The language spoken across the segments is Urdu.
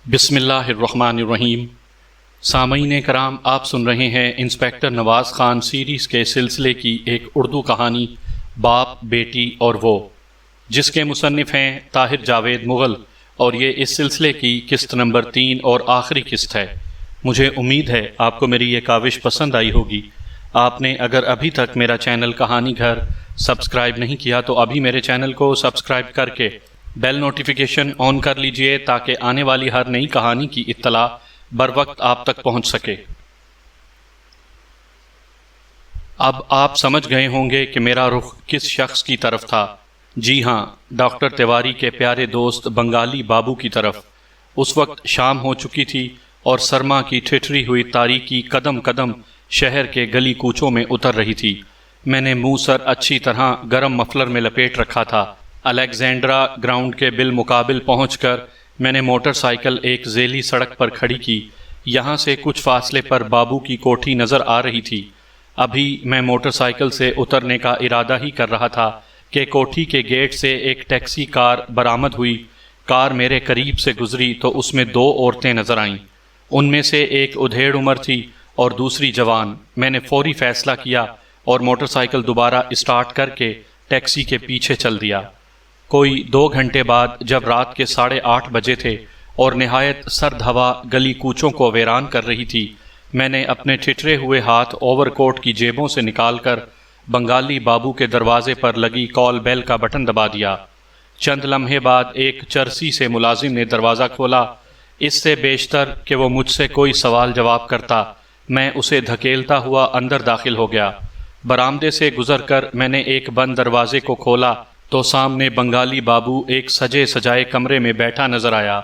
بسم اللہ الرحمن الرحیم۔ سامعین کرام، آپ سن رہے ہیں انسپیکٹر نواز خان سیریز کے سلسلے کی ایک اردو کہانی باپ، بیٹی اور وہ، جس کے مصنف ہیں طاہر جاوید مغل، اور یہ اس سلسلے کی قسط نمبر 3 اور آخری قسط ہے۔ مجھے امید ہے آپ کو میری یہ کاوش پسند آئی ہوگی۔ آپ نے اگر ابھی تک میرا چینل کہانی گھر سبسکرائب نہیں کیا تو ابھی میرے چینل کو سبسکرائب کر کے بیل نوٹیفیکیشن آن کر لیجئے تاکہ آنے والی ہر نئی کہانی کی اطلاع بر وقت آپ تک پہنچ سکے۔ اب آپ سمجھ گئے ہوں گے کہ میرا رخ کس شخص کی طرف تھا۔ جی ہاں، ڈاکٹر تیواری کے پیارے دوست بنگالی بابو کی طرف۔ اس وقت شام ہو چکی تھی اور سرما کی ٹھٹری ہوئی تاریکی قدم قدم شہر کے گلی کوچوں میں اتر رہی تھی۔ میں نے منہ سر اچھی طرح گرم مفلر میں لپیٹ رکھا تھا۔ الیگزینڈرا گراؤنڈ کے بالمقابل پہنچ کر میں نے موٹر سائیکل ایک ذیلی سڑک پر کھڑی کی۔ یہاں سے کچھ فاصلے پر بابو کی کوٹھی نظر آ رہی تھی۔ ابھی میں موٹر سائیکل سے اترنے کا ارادہ ہی کر رہا تھا کہ کوٹھی کے گیٹ سے ایک ٹیکسی کار برآمد ہوئی۔ کار میرے قریب سے گزری تو اس میں 2 عورتیں نظر آئیں۔ ان میں سے ایک ادھیڑ عمر تھی اور دوسری جوان۔ میں نے فوری فیصلہ کیا اور موٹر سائیکل دوبارہ اسٹارٹ کر کے ٹیکسی کے پیچھے چل دیا۔ کوئی 2 گھنٹے بعد جب رات کے 8:30 بجے تھے اور نہایت سرد ہوا گلی کوچوں کو ویران کر رہی تھی، میں نے اپنے ٹھٹرے ہوئے ہاتھ اوور کوٹ کی جیبوں سے نکال کر بنگالی بابو کے دروازے پر لگی کال بیل کا بٹن دبا دیا۔ چند لمحے بعد ایک چرسی سے ملازم نے دروازہ کھولا۔ اس سے بیشتر کہ وہ مجھ سے کوئی سوال جواب کرتا، میں اسے دھکیلتا ہوا اندر داخل ہو گیا۔ برآمدے سے گزر کر میں نے ایک بند دروازے کو کھولا تو سامنے بنگالی بابو ایک سجے سجائے کمرے میں بیٹھا نظر آیا۔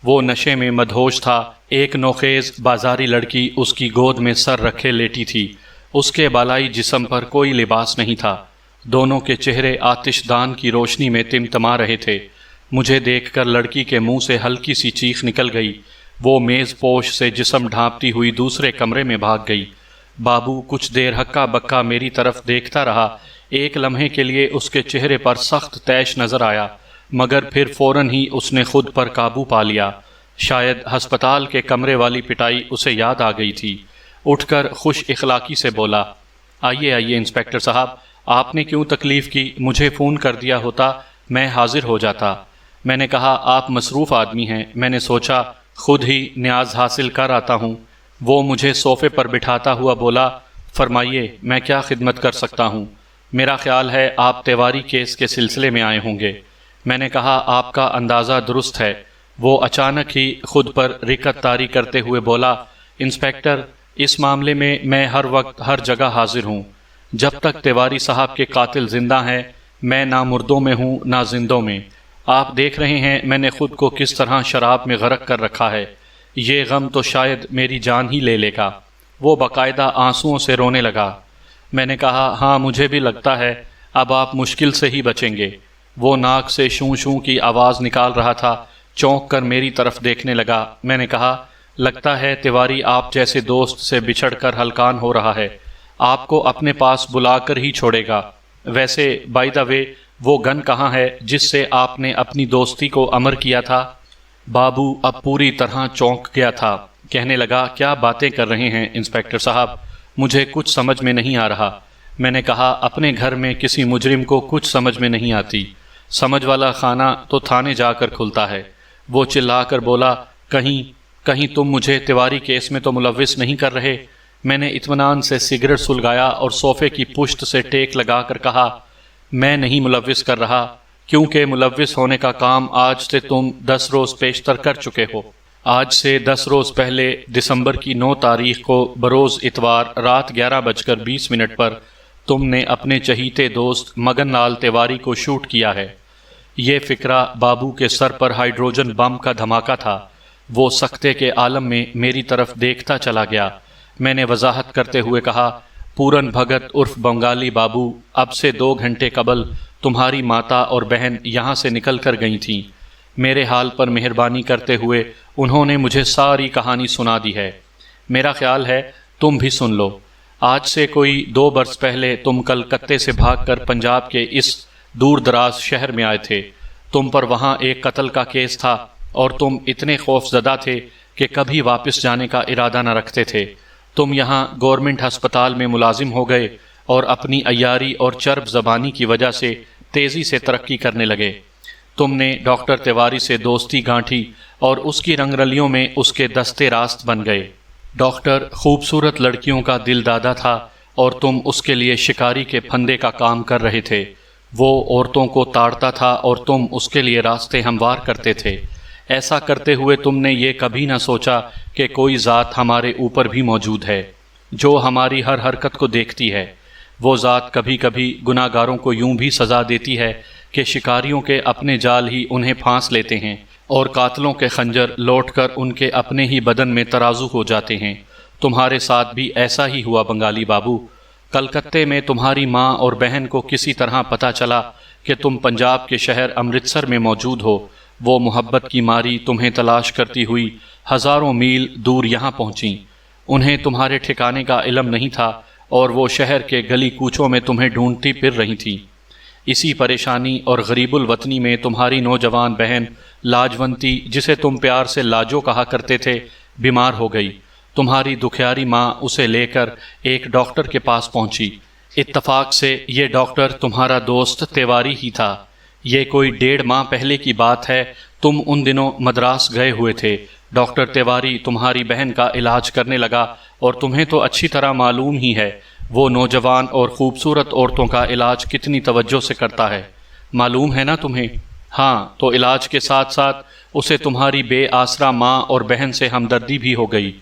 وہ نشے میں مدہوش تھا۔ ایک نوخیز بازاری لڑکی اس کی گود میں سر رکھے لیٹی تھی۔ اس کے بالائی جسم پر کوئی لباس نہیں تھا۔ دونوں کے چہرے آتش دان کی روشنی میں تمتما رہے تھے۔ مجھے دیکھ کر لڑکی کے منہ سے ہلکی سی چیخ نکل گئی۔ وہ میز پوش سے جسم ڈھانپتی ہوئی دوسرے کمرے میں بھاگ گئی۔ بابو کچھ دیر ہکا بکا میری طرف دیکھتا رہا۔ ایک لمحے کے لیے اس کے چہرے پر سخت طیش نظر آیا، مگر پھر فوراً ہی اس نے خود پر قابو پا لیا۔ شاید ہسپتال کے کمرے والی پٹائی اسے یاد آ گئی تھی۔ اٹھ کر خوش اخلاقی سے بولا، آئیے آئیے انسپیکٹر صاحب، آپ نے کیوں تکلیف کی؟ مجھے فون کر دیا ہوتا، میں حاضر ہو جاتا۔ میں نے کہا، آپ مصروف آدمی ہیں، میں نے سوچا خود ہی نیاز حاصل کر آتا ہوں۔ وہ مجھے صوفے پر بٹھاتا ہوا بولا، فرمائیے میں کیا خدمت کر سکتا ہوں؟ میرا خیال ہے آپ تیواری کیس کے سلسلے میں آئے ہوں گے۔ میں نے کہا، آپ کا اندازہ درست ہے۔ وہ اچانک ہی خود پر رکت طاری کرتے ہوئے بولا، انسپیکٹر، اس معاملے میں میں ہر وقت ہر جگہ حاضر ہوں۔ جب تک تیواری صاحب کے قاتل زندہ ہیں، میں نہ مردوں میں ہوں نہ زندوں میں۔ آپ دیکھ رہے ہیں میں نے خود کو کس طرح شراب میں غرق کر رکھا ہے۔ یہ غم تو شاید میری جان ہی لے لے گا۔ وہ باقاعدہ آنسوؤں سے رونے لگا۔ میں نے کہا، ہاں مجھے بھی لگتا ہے اب آپ مشکل سے ہی بچیں گے۔ وہ ناک سے شوں شوں کی آواز نکال رہا تھا۔ چونک کر میری طرف دیکھنے لگا۔ میں نے کہا، لگتا ہے تیواری آپ جیسے دوست سے بچھڑ کر ہلکان ہو رہا ہے، آپ کو اپنے پاس بلا کر ہی چھوڑے گا۔ ویسے بائی دا وے، وہ گن کہاں ہے جس سے آپ نے اپنی دوستی کو امر کیا تھا؟ بابو اب پوری طرح چونک گیا تھا۔ کہنے لگا، کیا باتیں کر رہے ہیں انسپیکٹر صاحب، مجھے کچھ سمجھ میں نہیں آ رہا۔ میں نے کہا، اپنے گھر میں کسی مجرم کو کچھ سمجھ میں نہیں آتی، سمجھ والا خانہ تو تھانے جا کر کھلتا ہے۔ وہ چلا کر بولا، کہیں تم مجھے تیواری کیس میں تو ملوث نہیں کر رہے؟ میں نے اطمینان سے سگریٹ سلگایا اور صوفے کی پشت سے ٹیک لگا کر کہا، میں نہیں ملوث کر رہا، کیونکہ ملوث ہونے کا کام آج سے تم 10 روز پیشتر کر چکے ہو۔ آج سے 10 روز پہلے دسمبر کی 9 تاریخ کو بروز اتوار رات 11:20 پر تم نے اپنے چہیتے دوست مگن لال تیواری کو شوٹ کیا ہے۔ یہ فکرہ بابو کے سر پر ہائیڈروجن بم کا دھماکہ تھا۔ وہ سکتے کے عالم میں میری طرف دیکھتا چلا گیا۔ میں نے وضاحت کرتے ہوئے کہا، پورن بھگت عرف بنگالی بابو اب سے 2 گھنٹے قبل تمہاری ماتا اور بہن یہاں سے نکل کر گئی تھیں۔ میرے حال پر مہربانی کرتے ہوئے انہوں نے مجھے ساری کہانی سنا دی ہے۔ میرا خیال ہے تم بھی سن لو۔ آج سے کوئی 2 برس پہلے تم کلکتے سے بھاگ کر پنجاب کے اس دور دراز شہر میں آئے تھے۔ تم پر وہاں ایک قتل کا کیس تھا۔ اور تم اتنے خوف زدہ تھے کہ کبھی واپس جانے کا ارادہ نہ رکھتے تھے۔ تم یہاں گورنمنٹ ہسپتال میں ملازم ہو گئے اور اپنی عیاری اور چرب زبانی کی وجہ سے تیزی سے ترقی کرنے لگے۔ تم نے ڈاکٹر تیواری سے دوستی گانٹھی اور اس کی رنگ رلیوں میں اس کے دستے راست بن گئے۔ ڈاکٹر خوبصورت لڑکیوں کا دل دادا تھا اور تم اس کے لیے شکاری کے پھندے کا کام کر رہے تھے۔ وہ عورتوں کو تاڑتا تھا اور تم اس کے لیے راستے ہموار کرتے تھے۔ ایسا کرتے ہوئے تم نے یہ کبھی نہ سوچا کہ کوئی ذات ہمارے اوپر بھی موجود ہے جو ہماری ہر حرکت کو دیکھتی ہے۔ وہ ذات کبھی کبھی گناہ گاروں کو یوں بھی سزا دیتی ہے کہ شکاریوں کے اپنے جال ہی انہیں پھانس لیتے ہیں اور قاتلوں کے خنجر لوٹ کر ان کے اپنے ہی بدن میں ترازو ہو جاتے ہیں۔ تمہارے ساتھ بھی ایسا ہی ہوا بنگالی بابو۔ کلکتے میں تمہاری ماں اور بہن کو کسی طرح پتہ چلا کہ تم پنجاب کے شہر امرتسر میں موجود ہو۔ وہ محبت کی ماری تمہیں تلاش کرتی ہوئی ہزاروں میل دور یہاں پہنچیں۔ انہیں تمہارے ٹھکانے کا علم نہیں تھا اور وہ شہر کے گلی کوچوں میں تمہیں ڈھونڈتی پھر رہی تھیں۔ اسی پریشانی اور غریب الوطنی میں تمہاری نوجوان بہن لاجونتی، جسے تم پیار سے لاجو کہا کرتے تھے، بیمار ہو گئی۔ تمہاری دکھیاری ماں اسے لے کر ایک ڈاکٹر کے پاس پہنچی۔ اتفاق سے یہ ڈاکٹر تمہارا دوست تیواری ہی تھا۔ یہ کوئی 1.5 ماہ پہلے کی بات ہے۔ تم ان دنوں مدراس گئے ہوئے تھے۔ ڈاکٹر تیواری تمہاری بہن کا علاج کرنے لگا اور تمہیں تو اچھی طرح معلوم ہی ہے وہ نوجوان اور خوبصورت عورتوں کا علاج کتنی توجہ سے کرتا ہے۔ معلوم ہے نا تمہیں؟ ہاں، تو علاج کے ساتھ ساتھ اسے تمہاری بے آسرا ماں اور بہن سے ہمدردی بھی ہو گئی۔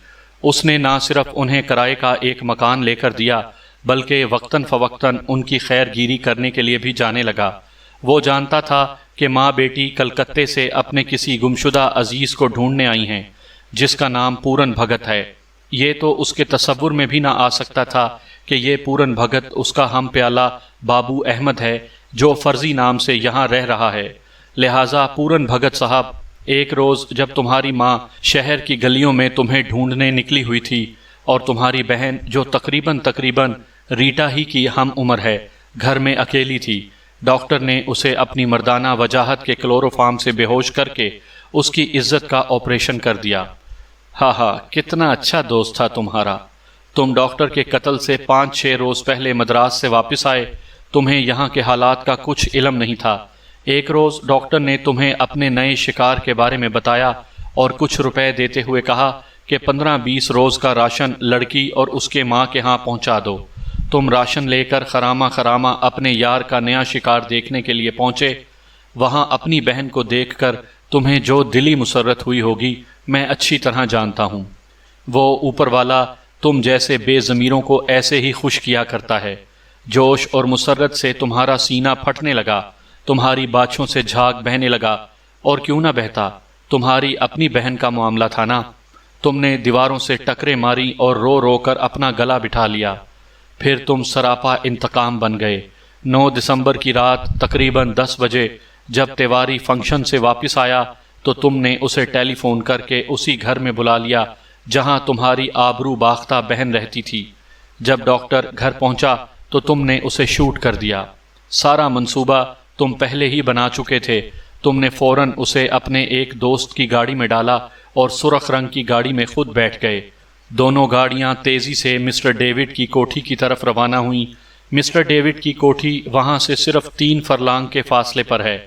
اس نے نہ صرف انہیں کرائے کا ایک مکان لے کر دیا بلکہ وقتاً فوقتاً ان کی خیر گیری کرنے کے لیے بھی جانے لگا۔ وہ جانتا تھا کہ ماں بیٹی کلکتے سے اپنے کسی گمشدہ عزیز کو ڈھونڈنے آئی ہیں جس کا نام پورن بھگت ہے۔ یہ تو اس کے تصور میں بھی نہ آ سکتا تھا کہ یہ پورن بھگت اس کا ہم پیالہ بابو احمد ہے جو فرضی نام سے یہاں رہ رہا ہے۔ لہٰذا پورن بھگت صاحب، ایک روز جب تمہاری ماں شہر کی گلیوں میں تمہیں ڈھونڈنے نکلی ہوئی تھی اور تمہاری بہن جو تقریباً ریٹا ہی کی ہم عمر ہے گھر میں اکیلی تھی، ڈاکٹر نے اسے اپنی مردانہ وجاہت کے کلوروفارم سے بے ہوش کر کے اس کی عزت کا آپریشن کر دیا۔ ہاں، کتنا اچھا دوست تھا تمہارا۔ تم ڈاکٹر کے قتل سے 5-6 روز پہلے مدراس سے واپس آئے۔ تمہیں یہاں کے حالات کا کچھ علم نہیں تھا۔ ایک روز ڈاکٹر نے تمہیں اپنے نئے شکار کے بارے میں بتایا اور کچھ روپے دیتے ہوئے کہا کہ 15-20 روز کا راشن لڑکی اور اس کے ماں کے ہاں پہنچا دو۔ تم راشن لے کر خرامہ اپنے یار کا نیا شکار دیکھنے کے لیے پہنچے۔ وہاں اپنی بہن کو دیکھ کر تمہیں جو دلی مسرت ہوئی ہوگی میں اچھی طرح جانتا ہوں۔ وہ اوپر والا تم جیسے بے ضمیروں کو ایسے ہی خوش کیا کرتا ہے۔ جوش اور مسرت سے تمہارا سینہ پھٹنے لگا، تمہاری باچھوں سے جھاگ بہنے لگا، اور کیوں نہ بہتا، تمہاری اپنی بہن کا معاملہ تھا نا۔ تم نے دیواروں سے ٹکریں ماری اور رو رو کر اپنا گلا بٹھا لیا۔ پھر تم سراپا انتقام بن گئے۔ 9 دسمبر کی رات تقریباً 10 بجے جب تیواری فنکشن سے واپس آیا تو تم نے اسے ٹیلی فون کر کے اسی گھر میں بلا لیا جہاں تمہاری آبرو باختہ بہن رہتی تھی۔ جب ڈاکٹر گھر پہنچا تو تم نے اسے شوٹ کر دیا۔ سارا منصوبہ تم پہلے ہی بنا چکے تھے۔ تم نے فوراً اسے اپنے ایک دوست کی گاڑی میں ڈالا اور سرخ رنگ کی گاڑی میں خود بیٹھ گئے۔ دونوں گاڑیاں تیزی سے مسٹر ڈیوڈ کی کوٹھی کی طرف روانہ ہوئیں۔ مسٹر ڈیوڈ کی کوٹھی وہاں سے صرف 3 فرلانگ کے فاصلے پر ہے۔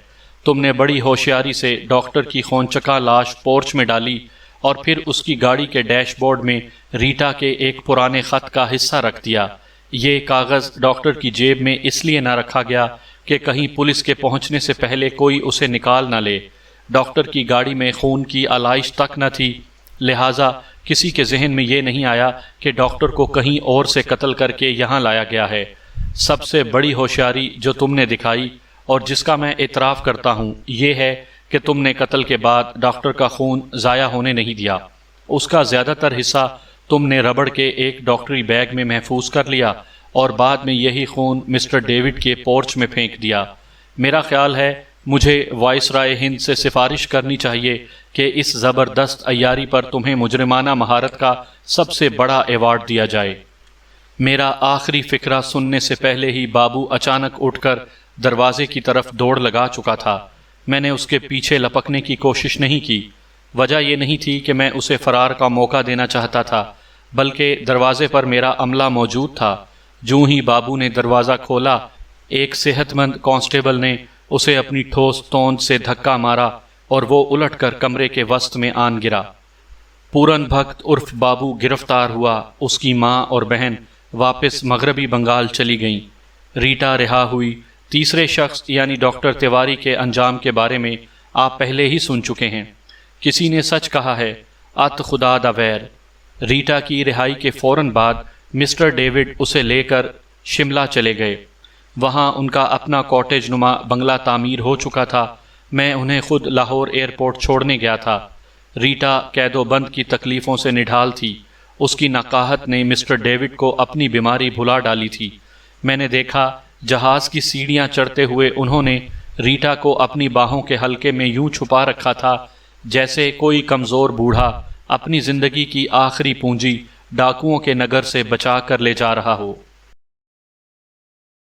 تم نے بڑی ہوشیاری سے ڈاکٹر کی خونچکا لاش پورچ میں ڈالی اور پھر اس کی گاڑی کے ڈیش بورڈ میں ریٹا کے ایک پرانے خط کا حصہ رکھ دیا۔ یہ کاغذ ڈاکٹر کی جیب میں اس لیے نہ رکھا گیا کہ کہیں پولیس کے پہنچنے سے پہلے کوئی اسے نکال نہ لے۔ ڈاکٹر کی گاڑی میں خون کی آلائش تک نہ تھی، لہٰذا کسی کے ذہن میں یہ نہیں آیا کہ ڈاکٹر کو کہیں اور سے قتل کر کے یہاں لایا گیا ہے۔ سب سے بڑی ہوشیاری جو تم نے دکھائی اور جس کا میں اعتراف کرتا ہوں یہ ہے کہ تم نے قتل کے بعد ڈاکٹر کا خون ضائع ہونے نہیں دیا۔ اس کا زیادہ تر حصہ تم نے ربڑ کے ایک ڈاکٹری بیگ میں محفوظ کر لیا اور بعد میں یہی خون مسٹر ڈیوڈ کے پورچ میں پھینک دیا۔ میرا خیال ہے مجھے وائس رائے ہند سے سفارش کرنی چاہیے کہ اس زبردست عیاری پر تمہیں مجرمانہ مہارت کا سب سے بڑا ایوارڈ دیا جائے۔ میرا آخری فقرہ سننے سے پہلے ہی بابو اچانک اٹھ کر دروازے کی طرف دوڑ لگا چکا تھا۔ میں نے اس کے پیچھے لپکنے کی کوشش نہیں کی۔ وجہ یہ نہیں تھی کہ میں اسے فرار کا موقع دینا چاہتا تھا، بلکہ دروازے پر میرا عملہ موجود تھا۔ جوں ہی بابو نے دروازہ کھولا، ایک صحت مند کانسٹیبل نے اسے اپنی ٹھوس توند سے دھکا مارا اور وہ الٹ کر کمرے کے وسط میں آن گرا۔ پورن بھگت عرف بابو گرفتار ہوا۔ اس کی ماں اور بہن واپس مغربی بنگال چلی گئیں۔ ریٹا رہا ہوئی۔ تیسرے شخص یعنی ڈاکٹر تیواری کے انجام کے بارے میں آپ پہلے ہی سن چکے ہیں۔ کسی نے سچ کہا ہے، ات خدا دا ویر۔ ریٹا کی رہائی کے فوراً بعد مسٹر ڈیوڈ اسے لے کر شملہ چلے گئے۔ وہاں ان کا اپنا کاٹیج نما بنگلہ تعمیر ہو چکا تھا۔ میں انہیں خود لاہور ایئرپورٹ چھوڑنے گیا تھا۔ ریٹا قید و بند کی تکلیفوں سے نڈھال تھی۔ اس کی نقاہت نے مسٹر ڈیوڈ کو اپنی بیماری بھلا ڈالی تھی۔ میں نے دیکھا جہاز کی سیڑھیاں چڑھتے ہوئے انہوں نے ریٹا کو اپنی باہوں کے حلقے میں یوں چھپا رکھا تھا جیسے کوئی کمزور بوڑھا اپنی زندگی کی آخری پونجی ڈاکوؤں کے نگر سے بچا کر لے جا رہا ہو۔